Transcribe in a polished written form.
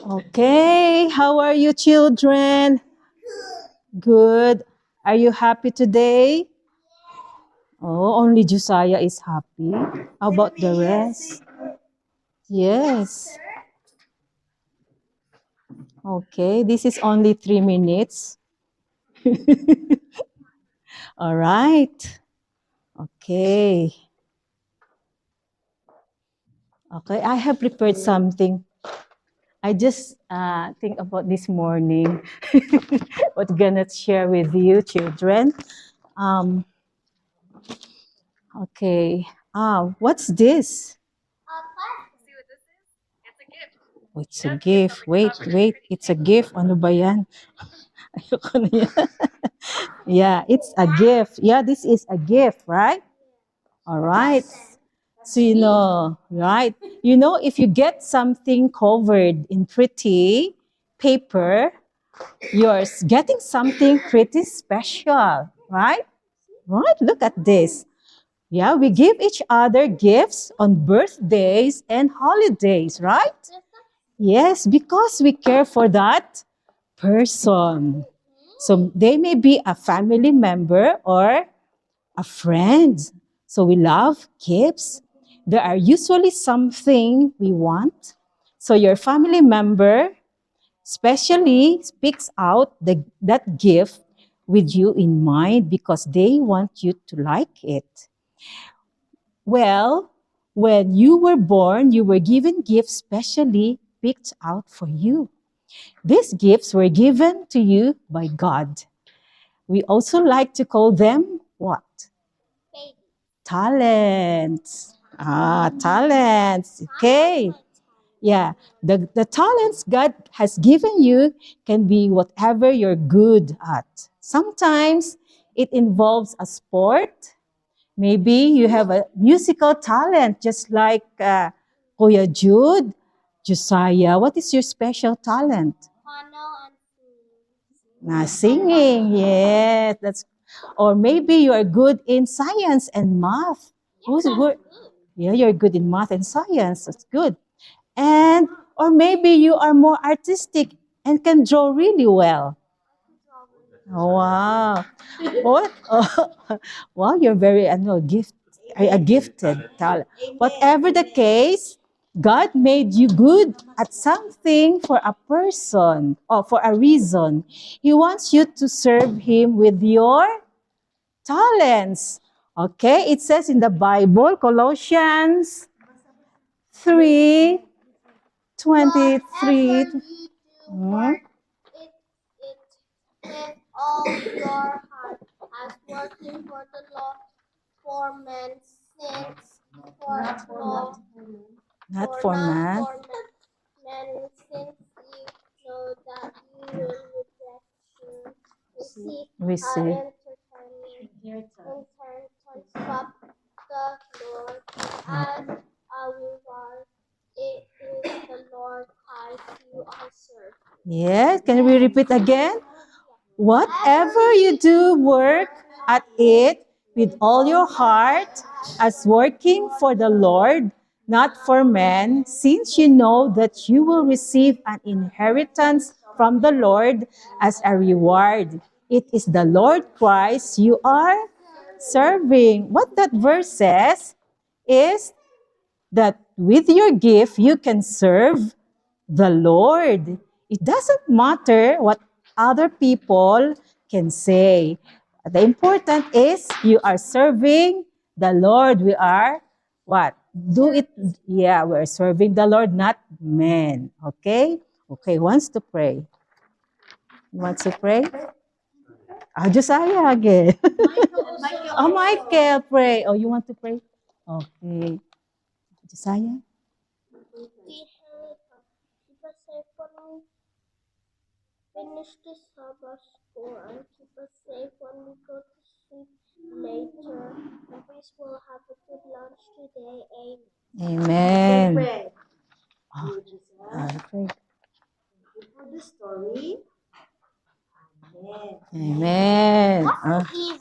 Okay, how are you, children? Good. Are you happy today? Oh, only Josiah is happy. How about the rest? Yes. Okay, this is only 3 minutes. All right. Okay. Okay, I have prepared something. I just think about this morning. What gonna share with you, children? Um, okay. What's this? Oh, it's a gift. Wait. It's a gift. Ano ba yan? Ayoko na yan. Yeah, it's a gift. Yeah, this is a gift, right? All right. So, right? If you get something covered in pretty paper, you're getting something pretty special, right? Right? Look at this. Yeah, we give each other gifts on birthdays and holidays, right? Yes, because we care for that person. So they may be a family member or a friend. So we love gifts. There are usually something we want. So your family member especially speaks out that gift with you in mind because they want you to like it. Well, when you were born, you were given gifts specially picked out for you. These gifts were given to you by God. We also like to call them what? Talents. Talents. Okay. Yeah. The talents God has given you can be whatever you're good at. Sometimes it involves a sport. Maybe you have a musical talent, just like Kuya Jude, Josiah. What is your special talent? Singing, yes. Or maybe you are good in science and math. Yeah, you're good in math and science. That's good. Or maybe you are more artistic and can draw really well. Oh, wow. What? Wow, you're very a gifted talent. Whatever the case, God made you good at something for a person or for a reason. He wants you to serve Him with your talents. Okay, it says in the Bible, Colossians 3:23. Work it with all your heart as working for the Lord, for men since for law, Not for man. men since you know that you will receive Receive. inheritance from the Lord as a reward. It is the Lord Christ you are serving. Yes, can we repeat again? Whatever you do, work at it with all your heart as working for the Lord, not for men, since you know that you will receive an inheritance from the Lord as a reward. It is the Lord Christ you are serving. What that verse says is that with your gift, you can serve the Lord. It doesn't matter what other people can say. The important is you are serving the Lord. We are what? Do it. Yeah, we're serving the Lord, not men. Okay? Okay, who wants to pray? Wants to pray? Josiah again. Michael, pray. Oh, you want to pray? Okay. Josiah? Keep us safe when we finish this Sabbath school and keep us safe when we go to sleep later. And please we'll have a good lunch today. Amen. Pray. Pray. For the story. Amen. Amen. What is